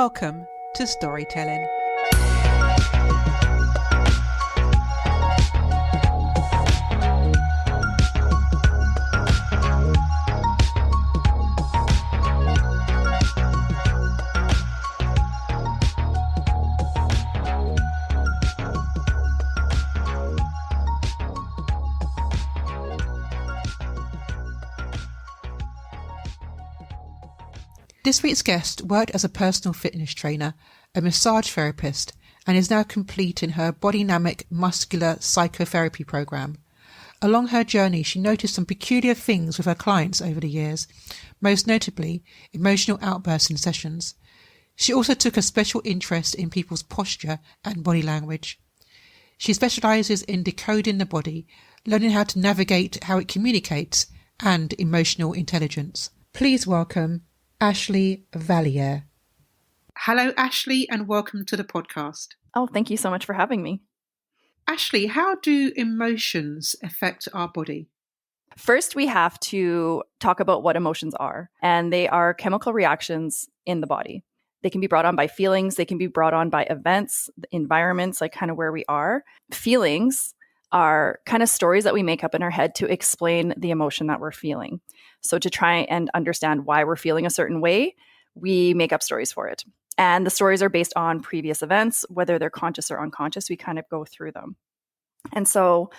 Welcome to Storytelling. This week's guest worked as a personal fitness trainer, a massage therapist, and is now completing her Bodynamic Muscular Psychotherapy program. Along her journey, she noticed some peculiar things with her clients over the years, most notably emotional outbursts in sessions. She also took a special interest in people's posture and body language. She specialises in decoding the body, learning how to navigate how it communicates, and emotional intelligence. Please welcome Ashley Valliere. Hello, Ashley, and welcome to the podcast. Oh, thank you so much for having me. Ashley, how do emotions affect our body? First, we have to talk about what emotions are, and they are chemical reactions in the body. They can be brought on by feelings. They can be brought on by events, environments, like kind of where we are. Feelings are kind of stories that we make up in our head to explain the emotion that we're feeling. So to try and understand why we're feeling a certain way, we make up stories for it. And the stories are based on previous events, whether they're conscious or unconscious, we kind of go through them. And so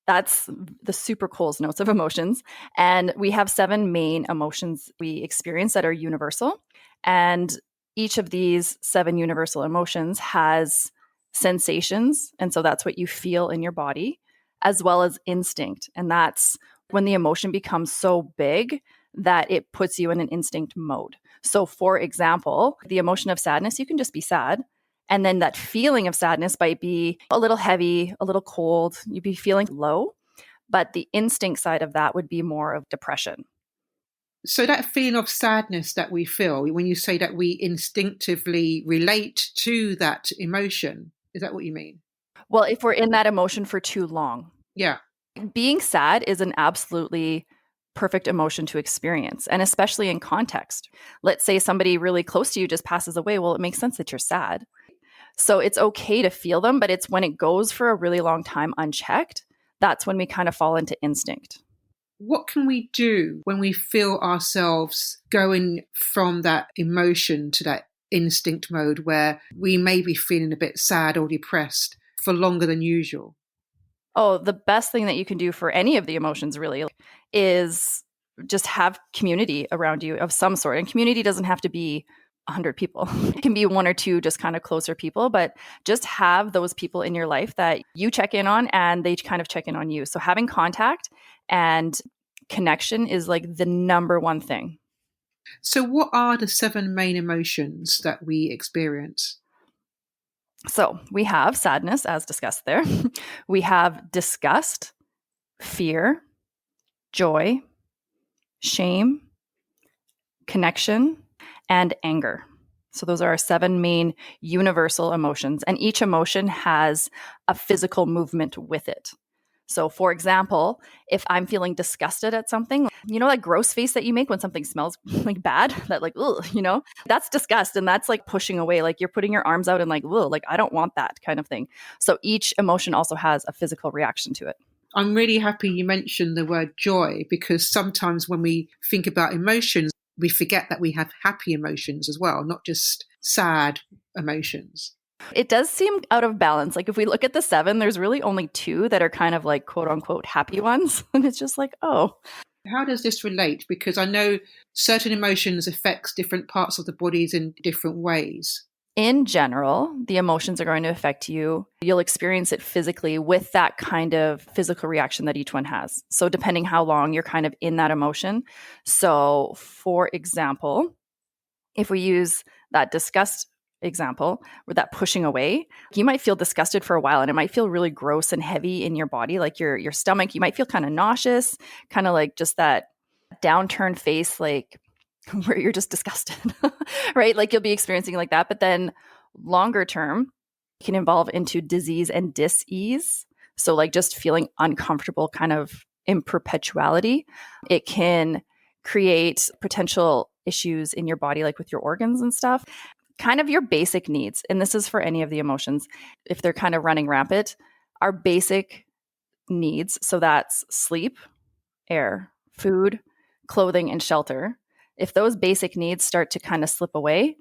that's the super Coles notes of emotions. And we have 7 main emotions we experience that are universal. And each of these 7 universal emotions has sensations. And so that's what you feel in your body, as well as instinct. And that's when the emotion becomes so big that it puts you in an instinct mode. So for example, the emotion of sadness, you can just be sad. And then that feeling of sadness might be a little heavy, a little cold. You'd be feeling low. But the instinct side of that would be more of depression. So that feeling of sadness that we feel, when you say that we instinctively relate to that emotion, is that what you mean? Well, if we're in that emotion for too long. Yeah. Being sad is an absolutely perfect emotion to experience, and especially in context. Let's say somebody really close to you just passes away. Well, it makes sense that you're sad. So it's okay to feel them, but it's when it goes for a really long time unchecked, that's when we kind of fall into instinct. What can we do when we feel ourselves going from that emotion to that instinct mode where we may be feeling a bit sad or depressed for longer than usual? Oh, the best thing that you can do for any of the emotions really is just have community around you of some sort. And community doesn't have to be 100 people. It can be 1 or 2 just kind of closer people, but just have those people in your life that you check in on and they kind of check in on you. So having contact and connection is like the number one thing. So what are the 7 main emotions that we experience? So we have sadness, as discussed there. We have disgust, fear, joy, shame, connection, and anger. So those are our 7 main universal emotions. And each emotion has a physical movement with it. So for example, if I'm feeling disgusted at something, you know, that gross face that you make when something smells like bad, that like, ugh, you know, that's disgust. And that's like pushing away, like you're putting your arms out and like, ugh, like I don't want that kind of thing. So each emotion also has a physical reaction to it. I'm really happy you mentioned the word joy, because sometimes when we think about emotions, we forget that we have happy emotions as well, not just sad emotions. It does seem out of balance. Like if we look at the 7, there's really only 2 that are kind of like quote unquote happy ones. And it's just like, oh. How does this relate? Because I know certain emotions affects different parts of the bodies in different ways. In general, the emotions are going to affect you. You'll experience it physically with that kind of physical reaction that each one has. So depending how long you're kind of in that emotion. So for example, if we use that disgust example with that pushing away, you might feel disgusted for a while and it might feel really gross and heavy in your body, like your stomach. You might feel kind of nauseous, kind of like just that downturned face, like where you're just disgusted, right? Like you'll be experiencing like that. But then longer term can evolve into disease and dis-ease. So like just feeling uncomfortable kind of in perpetuality. It can create potential issues in your body, like with your organs and stuff. kind of your basic needs. And this is for any of the emotions. If they're kind of running rampant, our basic needs. So that's sleep, air, food, clothing, and shelter. If those basic needs start to kind of slip away,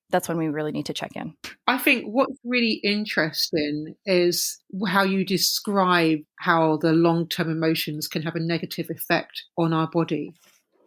that's when we really need to check in. I think what's really interesting is how you describe how the long-term emotions can have a negative effect on our body.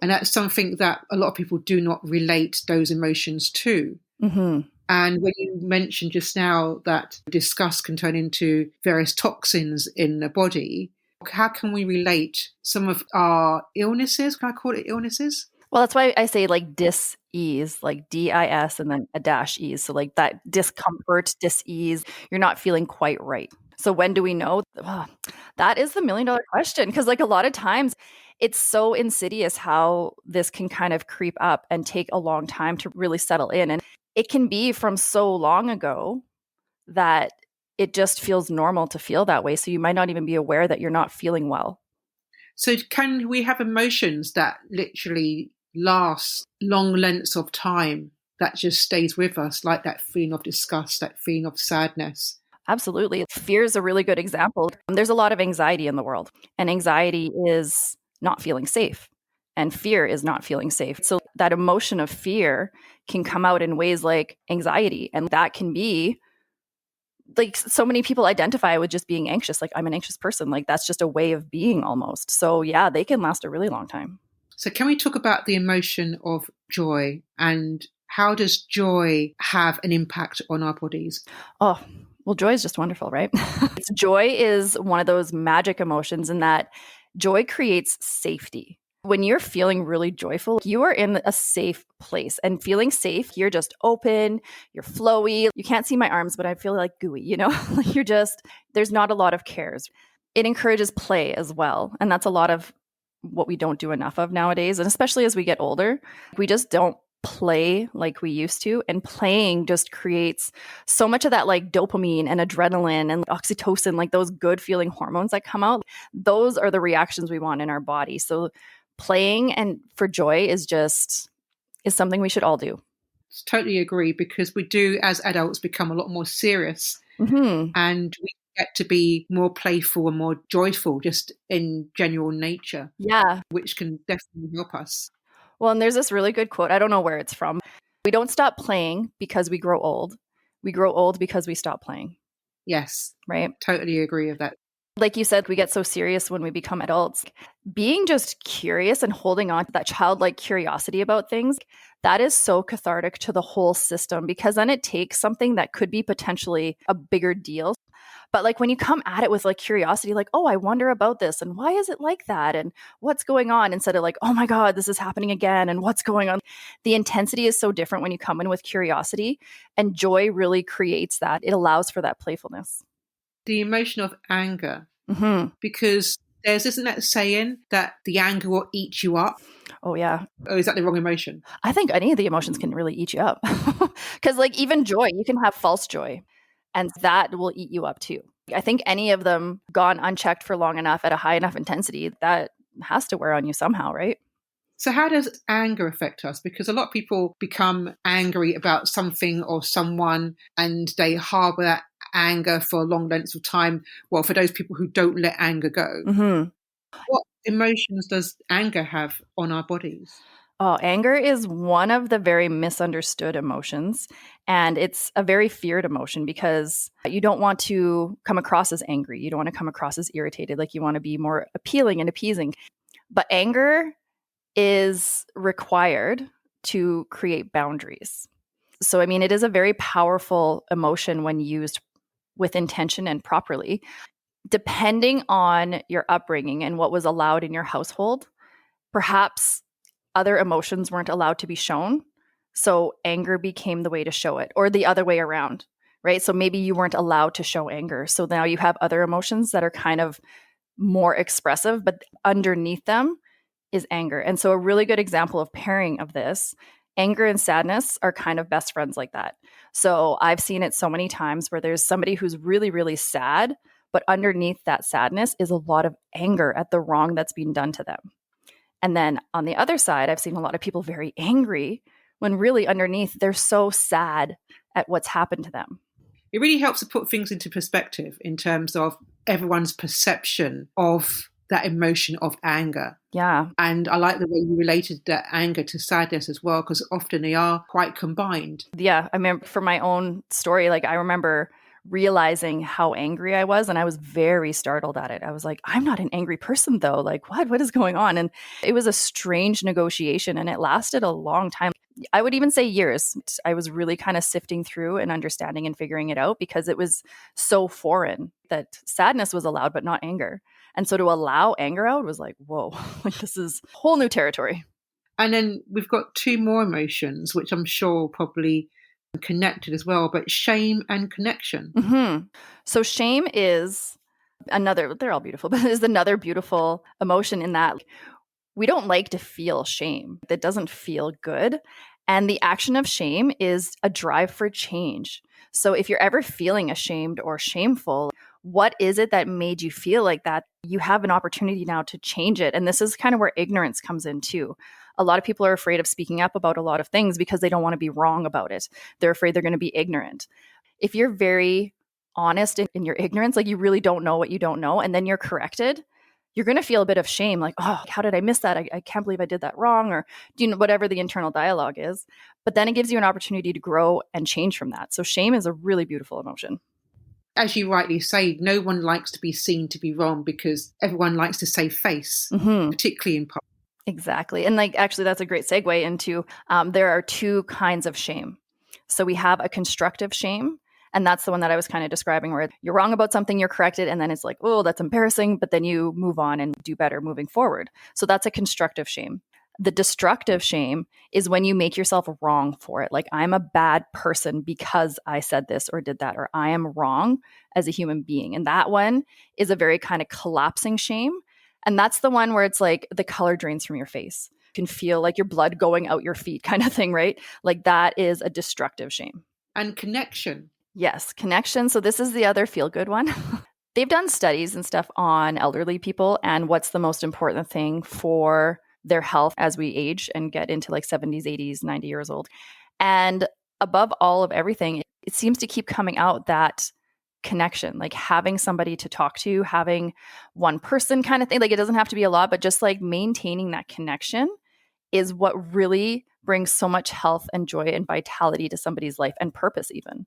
And that's something that a lot of people do not relate those emotions to. Mm-hmm. And when you mentioned just now that disgust can turn into various toxins in the body, how can we relate some of our illnesses? Can I call it illnesses? Well, that's why I say like dis-ease, like D-I-S and then a dash ease. So like that discomfort, dis-ease, you're not feeling quite right. So when do we know? Oh, that is the million-dollar question. Because like a lot of times it's so insidious how this can kind of creep up and take a long time to really settle in. And it can be from so long ago that it just feels normal to feel that way. So you might not even be aware that you're not feeling well. So can we have emotions that literally last long lengths of time that just stays with us, like that feeling of disgust, that feeling of sadness? Absolutely. Fear is a really good example. There's a lot of anxiety in the world, and anxiety is not feeling safe, and fear is not feeling safe. So that emotion of fear can come out in ways like anxiety, and that can be like so many people identify with just being anxious. Like, I'm an anxious person. Like, that's just a way of being almost. So yeah, they can last a really long time. So can we talk about the emotion of joy, and how does joy have an impact on our bodies? Oh, well, joy is just wonderful, right? Joy is one of those magic emotions in that joy creates safety. When you're feeling really joyful, you are in a safe place, and feeling safe, you're just open, you're flowy. You can't see my arms, but I feel like gooey, you know, you're just, there's not a lot of cares. It encourages play as well. And that's a lot of what we don't do enough of nowadays. And especially as we get older, we just don't play like we used to. And playing just creates so much of that like dopamine and adrenaline and oxytocin, like those good feeling hormones that come out. Those are the reactions we want in our body. So playing and for joy is something we should all do. Totally agree, because we do as adults become a lot more serious, and we get to be more playful and more joyful just in general nature. Yeah. Which can definitely help us. Well, and there's this really good quote. I don't know where it's from. We don't stop playing because we grow old. We grow old because we stop playing. Yes. Right? Totally agree with that. Like you said, we get so serious when we become adults. Being just curious and holding on to that childlike curiosity about things, that is so cathartic to the whole system, because then it takes something that could be potentially a bigger deal. But like when you come at it with like curiosity, like, oh, I wonder about this and why is it like that and what's going on, instead of like, oh my God, this is happening again and what's going on. The intensity is so different when you come in with curiosity, and joy really creates that. It allows for that playfulness. The emotion of anger, because isn't that saying that the anger will eat you up? Oh, yeah. Or is that the wrong emotion? I think any of the emotions can really eat you up. Because like even joy, you can have false joy, and that will eat you up too. I think any of them gone unchecked for long enough at a high enough intensity, that has to wear on you somehow, right? So how does anger affect us? Because a lot of people become angry about something or someone, and they harbor that anger for long lengths of time. Well, for those people who don't let anger go, what emotions does anger have on our bodies? Oh, anger is one of the very misunderstood emotions, and it's a very feared emotion because you don't want to come across as angry. You don't want to come across as irritated. Like, you want to be more appealing and appeasing. But anger is required to create boundaries. So, I mean, it is a very powerful emotion when used with intention and properly. Depending on your upbringing and what was allowed in your household, perhaps other emotions weren't allowed to be shown. So anger became the way to show it, or the other way around, right? So maybe you weren't allowed to show anger. So now you have other emotions that are kind of more expressive, but underneath them is anger. And so a really good example of pairing of this, anger and sadness are kind of best friends like that. So I've seen it so many times where there's somebody who's really, really sad, but underneath that sadness is a lot of anger at the wrong that's being done to them. And then on the other side, I've seen a lot of people very angry when really underneath they're so sad at what's happened to them. It really helps to put things into perspective in terms of everyone's perception of that emotion of anger. Yeah. And I like the way you related that anger to sadness as well, because often they are quite combined. Yeah. I mean, for my own story, like I remember realizing how angry I was, and I was very startled at it. I was like, I'm not an angry person though. Like, what is going on? And it was a strange negotiation, and it lasted a long time. I would even say years. I was really kind of sifting through and understanding and figuring it out because it was so foreign that sadness was allowed, but not anger. And so to allow anger out was like, whoa, like this is whole new territory. And then we've got two more emotions, which I'm sure probably connected as well, but shame and connection. Mm-hmm. So shame is another, they're all beautiful, but is another beautiful emotion in that we don't like to feel shame. That doesn't feel good. And the action of shame is a drive for change. So if you're ever feeling ashamed or shameful, what is it that made you feel like that? You have an opportunity now to change it. And this is kind of where ignorance comes in too. A lot of people are afraid of speaking up about a lot of things because they don't want to be wrong about it. They're afraid they're going to be ignorant. If you're very honest in your ignorance, like you really don't know what you don't know, and then you're corrected, you're going to feel a bit of shame, like, oh, how did I miss that? I can't believe I did that wrong, or whatever the internal dialogue is. But then it gives you an opportunity to grow and change from that. So shame is a really beautiful emotion. As you rightly say, no one likes to be seen to be wrong because everyone likes to save face, particularly in public. Exactly. And like, actually, that's a great segue into there are two kinds of shame. So we have a constructive shame. And that's the one that I was kind of describing, where you're wrong about something, you're corrected, and then it's like, oh, that's embarrassing. But then you move on and do better moving forward. So that's a constructive shame. The destructive shame is when you make yourself wrong for it. Like, I'm a bad person because I said this or did that, or I am wrong as a human being. And that one is a very kind of collapsing shame. And that's the one where it's like the color drains from your face. You can feel like your blood going out your feet kind of thing, right? Like that is a destructive shame. And connection. Yes, connection. So this is the other feel-good one. They've done studies and stuff on elderly people and what's the most important thing for their health as we age and get into like 70s, 80s, 90 years old. And above all of everything, it seems to keep coming out that connection, like having somebody to talk to, having one person kind of thing. Like it doesn't have to be a lot, but just like maintaining that connection is what really brings so much health and joy and vitality to somebody's life and purpose even.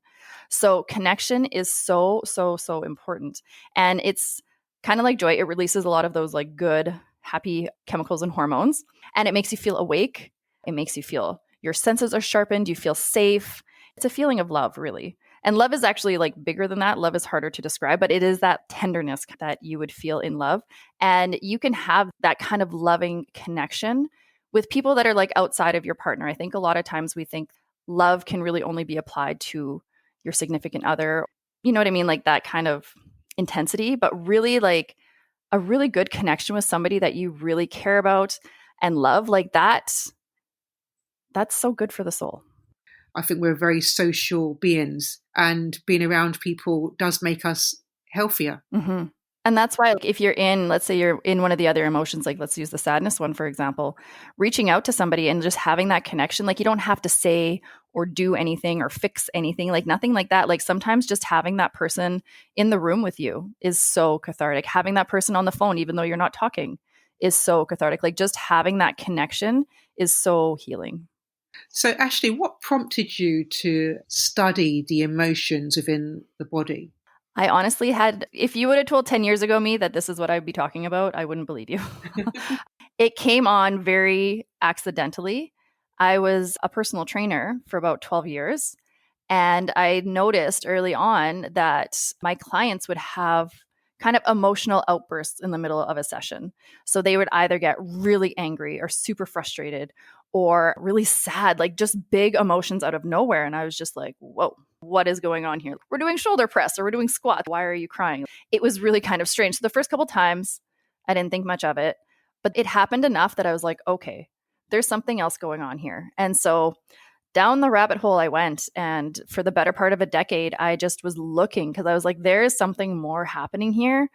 So connection is so, so, so important. And it's kind of like joy. It releases a lot of those like good, happy chemicals and hormones. And it makes you feel awake. It makes you feel your senses are sharpened. You feel safe. It's a feeling of love, really. And love is actually like bigger than that. Love is harder to describe, but it is that tenderness that you would feel in love. And you can have that kind of loving connection with people that are like outside of your partner. I think a lot of times we think love can really only be applied to your significant other. You know what I mean? Like that kind of intensity, but really like a really good connection with somebody that you really care about and love, like that's so good for the soul. I think we're very social beings, and being around people does make us healthier. Mm-hmm. And that's why, like, if you're in, let's say you're in one of the other emotions, like let's use the sadness one, for example, reaching out to somebody and just having that connection, like you don't have to say or do anything or fix anything, like nothing like that. Like sometimes just having that person in the room with you is so cathartic. Having that person on the phone, even though you're not talking, is so cathartic. Like just having that connection is so healing. So Ashley, what prompted you to study the emotions within the body? I honestly had, if you would have told 10 years ago me that this is what I'd be talking about, I wouldn't believe you. It came on very accidentally. I was a personal trainer for about 12 years. And I noticed early on that my clients would have kind of emotional outbursts in the middle of a session. So they would either get really angry or super frustrated or really sad, like just big emotions out of nowhere. And I was just like, whoa, what is going on here? We're doing shoulder press or we're doing squats. Why are you crying? It was really kind of strange. So the first couple of times, I didn't think much of it, but it happened enough that I was like, okay, there's something else going on here. And so down the rabbit hole I went. And for the better part of a decade, I just was looking because I was like, there is something more happening here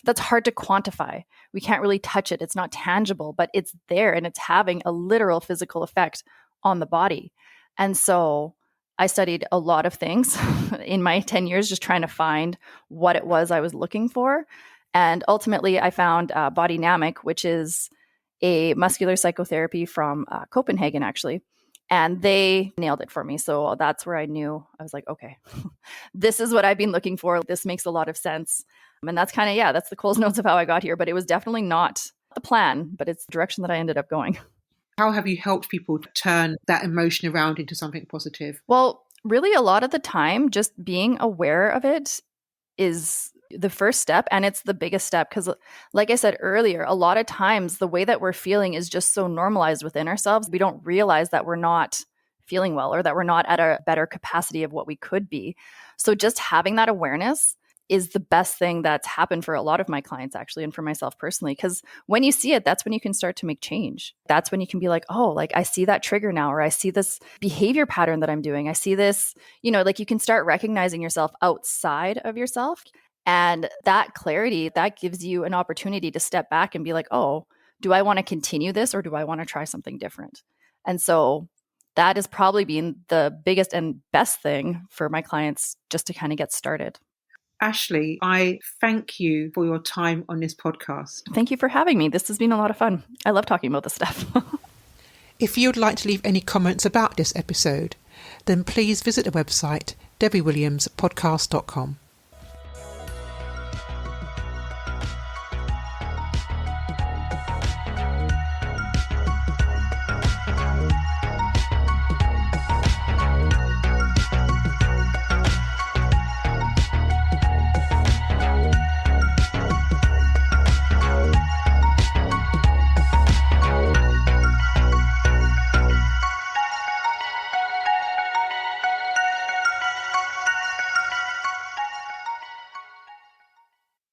that's hard to quantify. We can't really touch it. It's not tangible, but it's there and it's having a literal physical effect on the body. And so I studied a lot of things in my 10 years, just trying to find what it was I was looking for. And ultimately, I found Bodynamic, which is a muscular psychotherapy from Copenhagen, actually. And they nailed it for me. So that's where I knew, I was like, okay, this is what I've been looking for. This makes a lot of sense. And that's kind of, that's the Coles Notes of how I got here. But it was definitely not the plan, but it's the direction that I ended up going. How have you helped people turn that emotion around into something positive? Well, really, a lot of the time, just being aware of it is the first step, and it's the biggest step, because like I said earlier, a lot of times the way that we're feeling is just so normalized within ourselves, we don't realize that we're not feeling well or that we're not at a better capacity of what we could be. So just having that awareness is the best thing that's happened for a lot of my clients, actually, and for myself personally, because when you see it, that's when you can start to make change. That's when you can be like, oh, like I see that trigger now, or I see this behavior pattern that I'm doing. I see this, like you can start recognizing yourself outside of yourself. And that clarity, that gives you an opportunity to step back and be like, oh, do I want to continue this, or do I want to try something different? And so that has probably been the biggest and best thing for my clients, just to kind of get started. Ashley, I thank you for your time on this podcast. Thank you for having me. This has been a lot of fun. I love talking about this stuff. If you would like to leave any comments about this episode, then please visit the website debbiewilliamspodcast.com.